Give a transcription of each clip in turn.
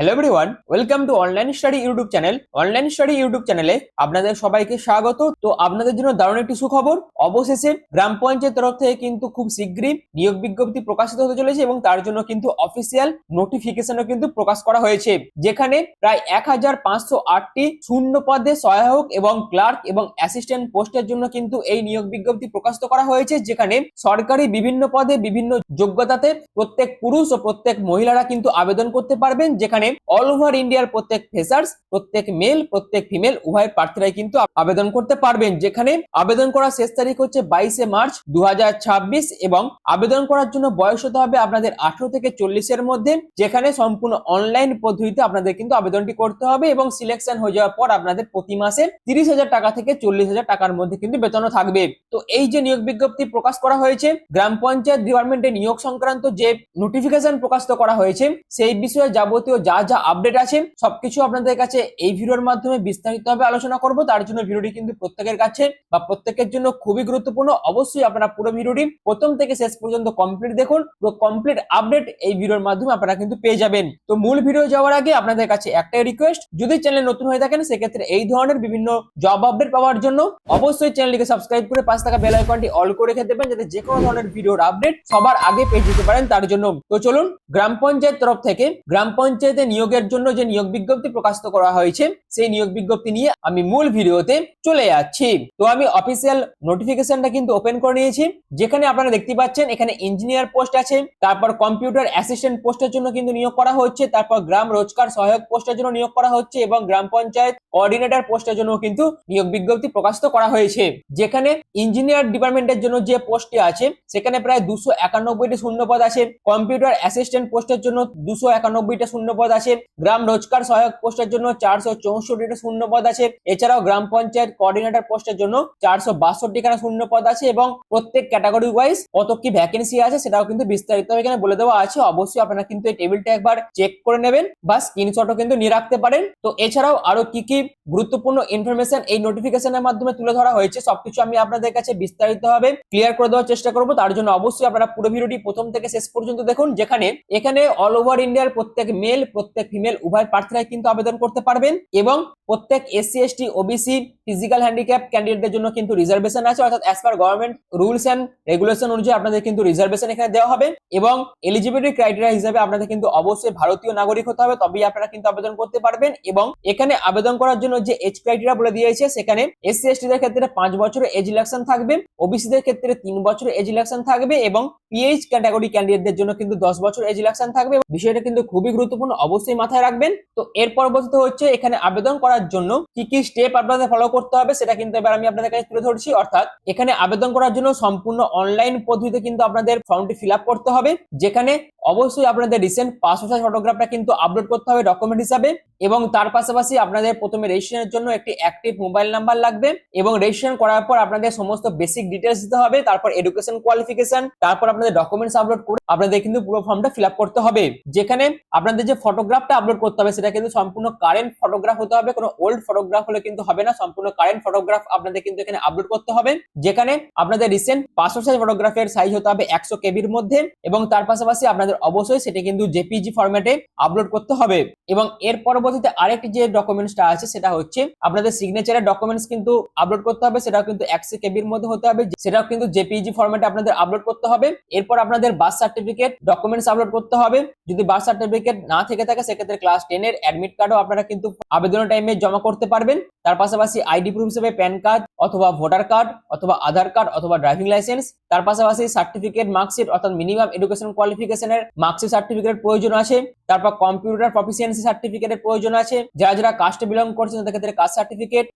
Hello everyone, welcome to online study YouTube channel. Online study YouTube চ্যানেলে আপনাদের সবাইকে স্বাগত। তো আপনাদের জন্য দারুণ একটি সুখবর, অবশেষে গ্রাম পঞ্চায়েত তরফ থেকে কিন্তু খুব শীঘ্রই নিয়োগ বিজ্ঞপ্তি প্রকাশিত হতে চলেছে এবং তার জন্য কিন্তু অফিসিয়াল নোটিফিকেশনও কিন্তু প্রকাশ করা হয়েছে, যেখানে প্রায় 1508টি শূন্য পদে সহায়ক এবং ক্লার্ক এবং অ্যাসিস্ট্যান্ট পোস্টের জন্য কিন্তু এই নিয়োগ বিজ্ঞপ্তি প্রকাশিত করা হয়েছে, যেখানে সরকারি বিভিন্ন পদে বিভিন্ন যোগ্যতাতে প্রত্যেক পুরুষ ও প্রত্যেক মহিলারা কিন্তু আবেদন করতে পারবেন, যেখানে অল ওভার ইন্ডিয়ার প্রত্যেক ফ্রেশার্স, প্রত্যেক মেল প্রত্যেক ফিমেল উভয় প্রার্থীরাই কিন্তু আবেদন করতে পারবেন। যেখানে আবেদন করার শেষ তারিখ হচ্ছে 22শে মার্চ 2026 এবং আবেদন করার জন্য বয়স হতে হবে আপনাদের 18 থেকে 40-এর মধ্যে, যেখানে সম্পূর্ণ অনলাইন পদ্ধতিতে আপনাদের কিন্তু আবেদনটি করতে হবে এবং সিলেকশন হয়ে যাওয়ার পর আপনাদের প্রতি মাসে 30,000 টাকা থেকে 40,000 টাকার মধ্যে কিন্তু বেতনও থাকবে। তো এই যে নিয়োগ বিজ্ঞপ্তি প্রকাশ করা হয়েছে, গ্রাম পঞ্চায়েত ডিপার্টমেন্টে নিয়োগ সংক্রান্ত যে নোটিফিকেশন প্রকাশিত করা হয়েছে, সেই বিষয়ে যাবতীয় যা যা আপডেট আছে সবকিছু আপনাদের কাছে এই ভিডিওর মাধ্যমে বিস্তারিতভাবে আলোচনা করব। তার জন্য ভিডিওটি কিন্তু প্রত্যেকের কাছে বা প্রত্যেকের জন্য খুবই গুরুত্বপূর্ণ। অবশ্যই আপনারা পুরো ভিডিওটি প্রথম থেকে শেষ পর্যন্ত কমপ্লিট দেখুন, পুরো কমপ্লিট আপডেট এই ভিডিওর মাধ্যমে আপনারা কিন্তু পেয়ে যাবেন। তো মূল ভিডিও যাওয়ার আগে আপনাদের কাছে একটাই রিকোয়েস্ট, যদি চ্যানেল নতুন হয়ে থাকেন সেক্ষেত্রে এই ধরনের বিভিন্ন জব আপডেট পাওয়ার জন্য অবশ্যই চ্যানেলটিকে সাবস্ক্রাইব করে পাশে থাকা বেল আইকনটি অল করে রেখে দেবেন, যাতে যে কোনো ধরনের ভিডিওর আপডেট সবার আগে পেয়ে যেতে পারেন তার জন্য। তো চলুন, গ্রাম পঞ্চায়েত তরফ থেকে গ্রাম পঞ্চায়েতে নিয়োগের জন্য যে নিয়োগ বিজ্ঞপ্তি প্রকাশিত করা হয়েছে, সেই নিয়োগ বিজ্ঞপ্তি নিয়ে আমি মূল ভিডিওতে চলে যাচ্ছি। তো আমি অফিসিয়াল নোটিফিকেশনটা কিন্তু ওপেন করে নিয়েছি, যেখানে আপনারা দেখতে পাচ্ছেন এখানে ইঞ্জিনিয়ার পোস্ট আছে, তারপর কম্পিউটার অ্যাসিস্ট্যান্ট পোস্টের জন্য কিন্তু নিয়োগ করা হচ্ছে, তারপর গ্রাম রোজগার সহায়ক পোস্টের জন্য নিয়োগ করা হচ্ছে এবং গ্রাম পঞ্চায়েত কোঅর্ডিনেটর পোস্টের জন্য কিন্তু নিয়োগ বিজ্ঞপ্তি প্রকাশিত করা হয়েছে। যেখানে ইঞ্জিনিয়ার ডিপার্টমেন্টের জন্য যে পোস্টটি আছে সেখানে প্রায় 291টি শূন্য পদ আছে, কম্পিউটার অ্যাসিস্ট্যান্ট পোস্টের জন্য 291টা শূন্য পদ আছে, গ্রাম রোজগার সহায়ক পোস্টের জন্য 464টা শূন্য পদ আছে, এছাড়াও গ্রাম পঞ্চায়েত কোঅর্ডিনেটর পোস্টের জন্য 462খানা শূন্য পদ আছে এবং প্রত্যেক ক্যাটাগরি ওয়াইজ কত কি ভ্যাকেন্সি আছে সেটাও কিন্তু বিস্তারিতভাবে এখানে বলে দেওয়া আছে। অবশ্যই আপনারা কিন্তু এই টেবিলটা একবার চেক করে নেবেন বা স্ক্রিনশটও কিন্তু নিয়ে রাখতে পারেন। তো এছাড়াও আরো কি কি গুরুত্বপূর্ণ ইনফরমেশন এই নোটিফিকেশনের মাধ্যমে তুলে ধরা হয়েছে সবকিছু আমি আপনাদের কাছে বিস্তারিতভাবে ক্লিয়ার করে দেওয়ার চেষ্টা করব। তার জন্য অবশ্যই আপনারা পুরো ভিডিওটি প্রথম থেকে শেষ পর্যন্ত দেখুন, যেখানে এখানে অল ওভার ইন্ডিয়ার প্রত্যেক মেল প্রত্যেক ফিমেল উভয় প্রার্থীরাই কিন্তু আবেদন করতে পারবেন এবং প্রত্যেক SC ST OBC physical handicap ক্যান্ডিডেটদের জন্য কিন্তু রিজার্ভেশন আছে, অর্থাৎ as per government rules and regulation অনুযায়ী আপনাদের কিন্তু রিজার্ভেশন এখানে দেওয়া হবে এবং এলিজিবিলিটি ক্রাইটেরিয়া হিসেবে আপনাদের কিন্তু অবশ্যই ভারতীয় নাগরিক হতে হবে, তবেই আপনারা কিন্তু আবেদন করতে পারবেন। এবং এখানে আবেদন করার জন্য যে এজ ক্রাইটেরিয়া বলে দিয়েছে, সেখানে এসসি এসটি দের ক্ষেত্রে 5 বছরের এজ রিল্যাকশন থাকবে, ওবিসি দের ক্ষেত্রে 3 বছরের এজ রিল্যাকশন থাকবে এবং পিএইচ ক্যাটাগরি ক্যান্ডিডেটদের জন্য কিন্তু 10 বছর এজ রিল্যাকশন থাকবে। বিষয়টা কিন্তু খুবই গুরুত্বপূর্ণ, অবশ্যই মাথায় রাখবেন। তো এর পরবর্তীতে হচ্ছে এখানে আবেদন করার জন্য কি কি স্টেপ আপনাদের ফলো করতে হবে সেটা কিন্তু এবার আমি আপনাদের কাছে তুলে ধরছি। অর্থাৎ এখানে আবেদন করার জন্য সম্পূর্ণ অনলাইন পদ্ধতিতে কিন্তু আপনাদের ফর্মটি ফিল আপ করতে হবে, যেখানে অবশ্যই আপনাদের রিসেন্ট পাসপোর্ট সাইজ ফটোগ্রাফটা কিন্তু আপলোড করতে হবে ডকুমেন্ট হিসাবে এবং তার পাশাপাশি আপনাদের প্রথমে রেজিস্ট্রেশনের জন্য একটি অ্যাক্টিভ মোবাইল নাম্বার লাগবে এবং রেজিস্ট্রেশন করার পর আপনাদের সমস্ত বেসিক ডিটেইলস দিতে হবে, তারপর এডুকেশন কোয়ালিফিকেশন, তারপর আপনাদের ডকুমেন্টস আপলোড করে আপনাদের কিন্তু পুরো ফর্মটা ফিল আপ করতে হবে। যেখানে আপনাদের যে ফটোগ্রাফটা আপলোড করতে হবে সেটা কিন্তু সম্পূর্ণ কারেন্ট ফটোগ্রাফ হতে হবে, কোনো ওল্ড ফটোগ্রাফ হলে কিন্তু হবে না, সম্পূর্ণ কারেন্ট ফটোগ্রাফ আপনাদের কিন্তু এখানে আপলোড করতে হবে। যেখানে আপনাদের রিসেন্ট পাসপোর্ট সাইজ ফটোগ্রাফের সাইজ হতে হবে 100 কেবির মধ্যে এবং তার পাশাপাশি আপনাদের অবশ্যই সেটা কিন্তু জেপিজি ফরম্যাটে আপলোড করতে হবে। এবং এর পরবর্তীতে আরেকটি যে ডকুমেন্টসটা আছে সেটা হচ্ছে আপনাদের সিগনেচারের ডকুমেন্টস কিন্তু আপলোড করতে হবে, সেটাও কিন্তু 100 কেবির মধ্যে হতে হবে, সেটাও কিন্তু জেপিজি ফরম্যাটে আপনাদের আপলোড করতে হবে। এরপর আপনাদের বার্থ সার্টিফিকেট ডকুমেন্টস আপলোড করতে হবে, যদি বার্থ সার্টিফিকেট না থেকে থাকে সেক্ষেত্রে ক্লাস 10 এর অ্যাডমিট কার্ডও আপনারা কিন্তু আবেদনের টাইমে জমা করতে পারবেন। তার পাশাপাশি আইডি প্রুফ হিসেবে প্যান কার্ড অথবা ভোটার কার্ড অথবা আধার কার্ড অথবা ড্রাইভিং লাইসেন্স, তার পাশাপাশি সার্টিফিকেট মার্কশিট অর্থাৎ মিনিমাম এডুকেশন কোয়ালিফিকেশনের মার্কশিট সার্টিফিকেট প্রয়োজন আছে, তারপর কম্পিউটার প্রফিসিয়েন্সি সার্টিফিকেটের প্রয়োজন আছে, যারা যারা কাস্টে বিলং করছেন তাদের ক্ষেত্রে কাস্ট সার্টিফিকেট,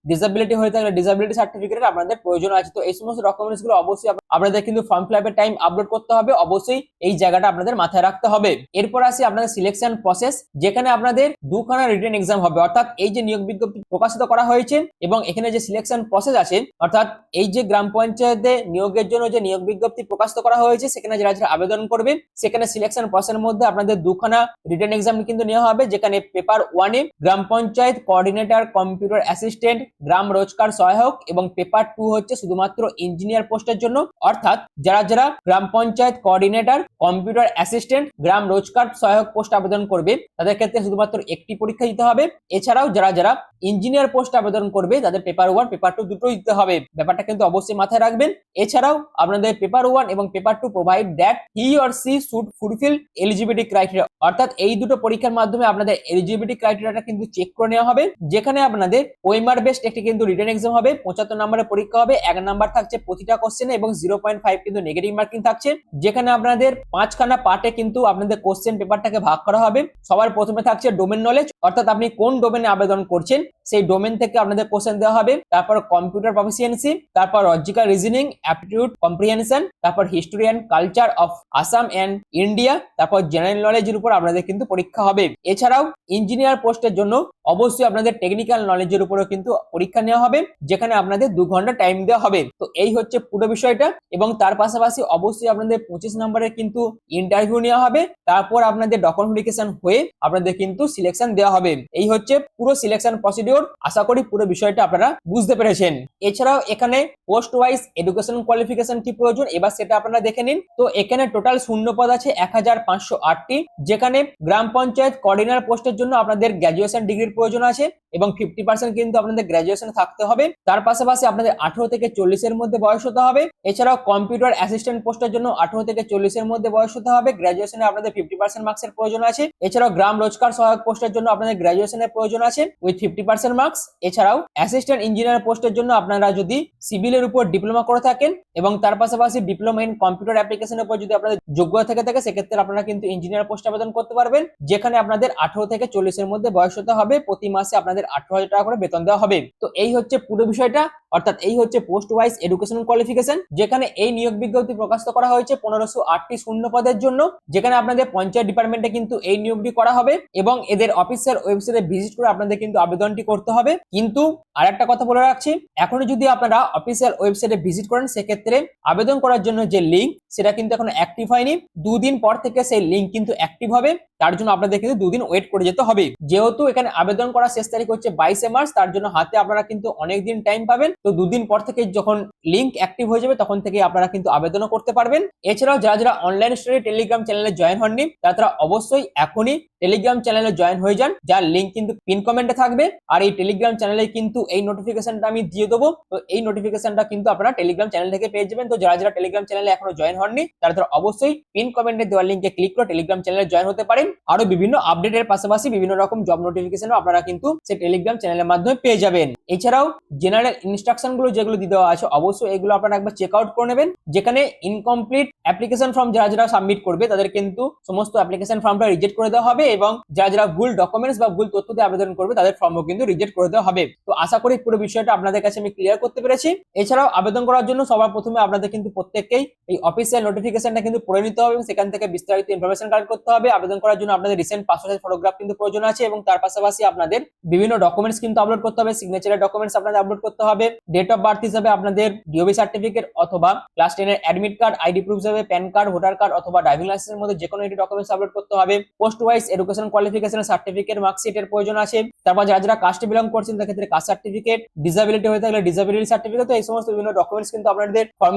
ডিসেবিলিটি হয়ে থাকলে ডিসেবিলিটি সার্টিফিকেটের আপনাদের প্রয়োজন আছে। তো এই সমস্ত ডকুমেন্টস গুলো অবশ্যই আপনাদের কিন্তু ফর্ম ফিল আপের টাইম আপলোড করতে হবে, অবশ্যই এই জায়গাটা আপনাদের মাথায় রাখতে হবে। এরপর আসি আপনাদের সিলেকশন প্রসেস, যেখানে আপনাদের দুখানা রিটেন এক্সাম হবে, অর্থাৎ এই যে নিয়োগ বিজ্ঞপ্তি প্রকাশিত করা হয়েছে হয়েছে এবং এখানে যে সিলেকশন প্রসেস আছে, অর্থাৎ এই যে গ্রাম পঞ্চায়েতে নিয়োগের জন্য যে নিয়োগ বিজ্ঞপ্তি প্রকাশ করা হয়েছে সেখানে যারা যারা আবেদন করবে সেখানে সিলেকশন প্রসেসের মধ্যে আপনাদের দুখানা রিটেন এক্সাম কিন্তু নেওয়া হবে, যেখানে পেপার 1 এ গ্রাম পঞ্চায়েত কোঅর্ডিনেটর কম্পিউটার অ্যাসিস্ট্যান্ট গ্রাম রোজগার সহায়ক এবং পেপার 2 হচ্ছে শুধুমাত্র ইঞ্জিনিয়ার পোস্টের জন্য। অর্থাৎ যারা যারা গ্রাম পঞ্চায়েত কোঅর্ডিনেটর কম্পিউটার অ্যাসিস্ট্যান্ট গ্রাম রোজগার সহায়ক পোস্ট আবেদন করবে তাদের ক্ষেত্রে শুধুমাত্র একটি পরীক্ষা দিতে হবে। এছাড়াও যারা যারা ইঞ্জিনিয়ার পোস্ট আবেদন করবে তাদের পেপার 1 পেপার 2 দুটোই দিতে হবে, ব্যাপারটা কিন্তু অবশ্যই মাথায় রাখবেন। এছাড়াও আপনাদের পেপার 1 এবং paper 2 provide that he or C should fulfil eligibility criteria, অর্থাৎ এই দুটো পরীক্ষার মাধ্যমে আপনাদের এলিজিবিলিটি ক্রাইটেরিয়াটা কিন্তু চেক করে নেওয়া হবে, যেখানে আপনাদের ওএমআর বেসড একটি কিন্তু রিটেন এক্সাম হবে, 75 নম্বরের পরীক্ষা হবে, 1 নাম্বার থাকছে প্রতিটা কোশ্চেনে এবং 0.5 কিন্তু নেগেটিভ মার্কিং থাকছে, যেখানে আপনাদের 5খানা পার্টে কিন্তু আপনাদের কোশ্চেন পেপারটাকে ভাগ করা হবে। সবার প্রথমে থাকছে ডোমেন নলেজ, অর্থাৎ আপনি কোন ডোমেনে আবেদন করছেন সেই ডোমেন থেকে আপনাদের কোশ্চেন দেওয়া হবে, তারপর কম্পিউটার প্রফিসিয়েন্সি, তারপর লজিক্যাল রিজনিং, অ্যাপটিটিউড, কম্প্রিহেনশন, তারপর history and culture of Assam and India, তারপর জেনারেল নলেজের উপর আপনাদের কিন্তু পরীক্ষা হবে। এছাড়াও ইঞ্জিনিয়ার পোস্টের জন্য অবশ্যই আপনাদের টেকনিক্যাল নলেজের উপরও কিন্তু পরীক্ষা নেওয়া হবে, যেখানে আপনাদের 2 ঘন্টা টাইম দেওয়া হবে। তো এই হচ্ছে পুরো বিষয়টা, এবং তার পাশাপাশি অবশ্যই আপনাদের 25 নম্বরের কিন্তু ইন্টারভিউ নেওয়া হবে, তারপর আপনাদের ডকুমেন্টেশন হয়ে আপনাদের কিন্তু সিলেকশন দেওয়া হবে। এই হচ্ছে পুরো সিলেকশন প্রসিডিওর। আশা করি পুরো বিষয়টা আপনারা বুঝতে পেরেছেন। এছাড়াও এখানে পোস্ট ওয়াইজ এডুকেশন কোয়ালিফিকেশন কি প্রয়োজন এবার সেটা আপনারা দেখে নিন। তো এখানে টোটাল শূন্য পদ আছে 1508টি, যেখানে গ্রাম পঞ্চায়েত কোঅর্ডিনেটর পোস্টের জন্য আপনাদের গ্র্যাজুয়েশন ডিগ্রির প্রয়োজন আছে এবং 50% কিন্তু আপনাদের গ্র্যাজুয়েশন থাকতে হবে। তার পাশাপাশি আপনাদের 18 থেকে 40 এর মধ্যে বয়স হতে হবে। এছাড়াও কম্পিউটার অ্যাসিস্ট্যান্ট পোস্টের জন্য 18 থেকে 40 এর মধ্যে বয়স হতে হবে, গ্র্যাজুয়েশনে আপনাদের 50% মার্কসের প্রয়োজন আছে। এছাড়াও গ্রাম রোজগার সহায়ক পোস্টের জন্য আপনাদের গ্র্যাজুয়েশনের প্রয়োজন আছে উইথ 50% মার্কস। এছাড়াও অ্যাসিস্ট্যান্ট ইঞ্জিনিয়ার পোস্টের জন্য আপনারা যদি সিভিলের উপর ডিপ্লোমা করে থাকেন এবং তার পাশাপাশি ডিপ্লোমা ইন কম্পিউটার অ্যাপ্লিকেশনের উপর যদি আপনাদের যোগ্যতা থেকে থাকে সেক্ষেত্রে আপনারা কিন্তু ইঞ্জিনিয়ার পোস্ট আবেদন করতে পারবেন, যেখানে আপনাদের 18 থেকে 40 এর মধ্যে বয়স হতে হবে। প্রতি মাসে আপনাদের 18,000 টাকা করে বেতন দেওয়া হবে। তো এই হচ্ছে পুরো বিষয়টা, অর্থাৎ এই হচ্ছে পোস্ট ওয়াইজ এডুকেশনাল কোয়ালিফিকেশন, যেখানে এই নিয়োগ বিজ্ঞপ্তি প্রকাশ করা হয়েছে 1508টি শূন্য পদের জন্য, যেখানে আপনাদের পঞ্চায়েত ডিপার্টমেন্টে কিন্তু এই নিয়োগটি করা হবে এবং এদের অফিসিয়াল ওয়েবসাইটে ভিজিট করে আপনাদের কিন্তু আবেদনটি করতে হবে। কিন্তু আরেকটা কথা বলে রাখছি, এখনো যদি আপনারা অফিসিয়াল ওয়েবসাইটে ভিজিট করেন সেক্ষেত্রে আবেদন করার জন্য যে লিঙ্ক সেটা কিন্তু এখনো অ্যাক্টিভ হয়নি। 2 দিন পর থেকে সেই লিঙ্ক কিন্তু অ্যাক্টিভ হবে, তার জন্য আপনাদের কিন্তু 2 দিন ওয়েট করে যেতে হবে। যেহেতু এখানে আবেদন করার শেষ তারিখ হচ্ছে 22 মার্চ, তার জন্য হাতে আপনারা কিন্তু অনেক দিন টাইম পাবেন। তো 2 দিন পর থেকে যখন লিঙ্ক অ্যাক্টিভ হয়ে যাবে তখন থেকে আপনারা কিন্তু আবেদনও করতে পারবেন। এছাড়াও যারা যারা অনলাইন স্টাডি টেলিগ্রাম চ্যানেলে জয়েন হননি তারা অবশ্যই এখনই টেলিগ্রাম চ্যানেলে জয়েন হয়ে যান, যার লিঙ্ক কিন্তু পিন কমেন্টে থাকবে। আর এই টেলিগ্রাম চ্যানেলে কিন্তু এই নোটিফিকেশনটা আমি দিয়ে দেবো, তো এই নোটিফিকেশনটা কিন্তু আপনারা টেলিগ্রাম চ্যানেল থেকে পেয়ে যাবেন। তো যারা যারা টেলিগ্রাম চ্যানেলে এখনো জয়েন হননি তারা অবশ্যই পিন কমেন্টে দেওয়া লিঙ্কে ক্লিক করে টেলিগ্রাম চ্যানেলে জয়েন হতে পারেন। আরো বিভিন্ন আপডেটের পাশাপাশি বিভিন্ন রকম জব নোটিফিকেশনও আপনারা কিন্তু সেই টেলিগ্রাম চ্যানেলের মাধ্যমে পেয়ে যাবেন। এছাড়াও জেনারেল ইনস্ট্রাকশন গুলো যেগুলো দিয়ে দেওয়া আছে অবশ্যই এগুলো আপনারা একবার চেক আউট করে নেবেন, যেখানে ইনকমপ্লিট অ্যাপ্লিকেশন ফর্ম যারা যারা সাবমিট করবে তাদের কিন্তু সমস্ত অ্যাপ্লিকেশন ফর্মটা রিজেক্ট করে দেওয়া হবে এবং যারা যারা ভুল ডকুমেন্টস বা ভুল তথ্য দিয়ে আবেদন করবে তাদের ফর্মও কিন্তু রিজেক্ট করে দেওয়া হবে। তো আশা করি পুরো বিষয়টা আপনাদের কাছে আমি ক্লিয়ার করতে পেরেছি। এছাড়াও আবেদন করার জন্য সবার প্রথমে আপনাদের কিন্তু প্রত্যেককেই এই অফিসিয়াল নোটিফিকেশনটা কিন্তু পড়ে নিতে হবে এবং সেখান থেকে বিস্তারিত ইনফরমেশন কালেক্ট করতে হবে। আবেদন করার জন্য আপনাদের রিসেন্ট পাসপোর্ট সাইজ ফটোগ্রাফ কিন্তু প্রয়োজন আছে এবং তার পাশাপাশি আপনাদের বিভিন্ন ডকুমেন্টস কিন্তু আপলোড করতে হবে, সিগনেচারের ডকুমেন্টস আপনাদের আপলোড করতে হবে, ডেট অফ বার্থ হিসেবে আপনাদের ডিওবি সার্টিফিকেট অথবা ক্লাস 10 এর অ্যাডমিট কার্ড, আইডি প্রুফ হিসেবে প্যান কার্ড, ভোটার কার্ড অথবা ড্রাইভিং লাইসেন্সের মধ্যে যে কোনো একটি ডকুমেন্টস আপলোড করতে হবে। পোস্ট ওয়াইজ এডুকেশন কোয়ালিফিকেশনের সার্টিফিকেট, মার্কশিটের প্রয়োজন আছে। তারপর যারা যারা কাস্টে বিলং করছেন তাদের ক্ষেত্রে কাস্ট সার্টিফিকেট, ডিসেবিলিটি হয়ে থাকলে ডিসেবিলিটি সার্টিফিকেট, তো এই সমস্ত বিভিন্ন ডকুমেন্টস কিন্তু আপনাদের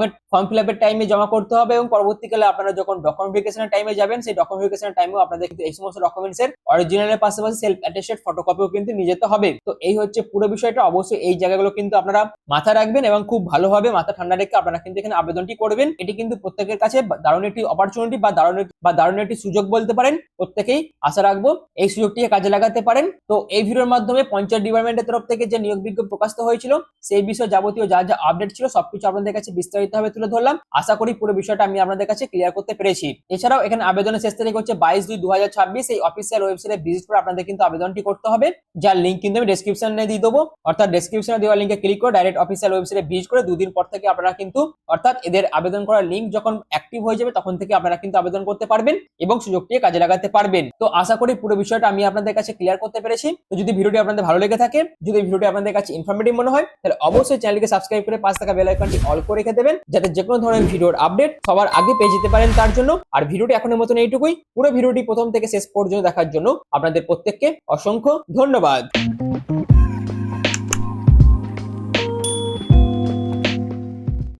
ফর্ম ফিল আপের টাইমে জমা করতে হবে এবং পরবর্তীকালে আপনারা যখন ডকুমেন্ট ভেরিফিকেশনের টাইমে যাবেন সেই ডকুমেন্ট ভেরিফিকেশনের টাইমেও আপনাদের কিন্তু এই সমস্ত ডকুমেন্টসের অরিজিনালের পাশাপাশি সেলফ অ্যাটেস্টেড ফটোকপিও কিন্তু নিয়ে যেতে হবে। তো এই হচ্ছে পুরো বিষয়টা, অবশ্যই এই জায়গাগুলো কিন্তু আপনারা মাথায় রাখবেন এবং খুব ভালোভাবে মাথা ঠান্ডা রেখে আপনারা কিন্তু এখানে আবেদনটি করবেন। এটি কিন্তু প্রত্যেকের কাছে দারুণ একটি অপরচুনিটি বা দারুণ একটি সুযোগ বলতে পারেন। প্রত্যেকেই আশা রাখবো এই সুযোগটিকে কাজে লাগাতে পারেন। তো এই ভিডিওর মাধ্যমে পঞ্চায়েত ডিপার্টমেন্টের তরফ থেকে যে নিয়োগ বিজ্ঞপ্তি প্রকাশিত হয়েছিল সেই বিষয়ে যাবতীয় যা যা আপডেট ছিল সবকিছু আপনাদের কাছে বিস্তারিতভাবে তুলে ধরলাম। আশা করি পুরো বিষয়টা আমি আপনাদের কাছে ক্লিয়ার করতে পেরেছি। এছাড়াও এখানে আবেদনের শেষ তারিখ হচ্ছে 22/2/2026। এই অফিসিয়াল ওয়েবসাইটে ভিজিট করে আপনাদের কিন্তু আবেদনটি করতে হবে, যার লিঙ্ক কিন্তু আমি ডেসক্রিপশনে দিয়ে দেবো। অর্থাৎ ডেসক্রিপশনে দেওয়া লিঙ্কে ক্লিক করে ডাইরেক্ট অফিসিয়াল ওয়েবসাইটে ভিজিট করে 2 দিন পর থেকে আপনারা কিন্তু অর্থাৎ এদের আবেদন করার লিঙ্ক যখন অ্যাক্টিভ হয়ে যাবে তখন থেকে আপনারা কিন্তু আবেদন করতে পারবেন এবং সুযোগটি কাজে লাগাতে পারবেন। তো আশা করি পুরো বিষয়টা আমি আপনাদের কাছে ক্লিয়ার করতে পেরেছি। তো যদি ভিডিওটি আপনাদের ভালো লেগে থাকে, যদি ভিডিওটি আপনাদের কাছে ইনফরমেটিভ মনে হয়, তাহলে অবশ্যই চ্যানেলকে সাবস্ক্রাইব করে পাশে থাকা বেল আইকনটি অল করে রেখে দেবেন, যাতে যে কোনো ধরনের ভিডিওর আপডেট সবার আগে পেয়ে যেতে পারেন তার জন্য। আর ভিডিওটি এখনের মতন এইটুকুই। পুরো ভিডিওটি প্রথম থেকে শেষ পর্যন্ত দেখার জন্য আপনাদের প্রত্যেককে অসংখ্য ধন্যবাদ।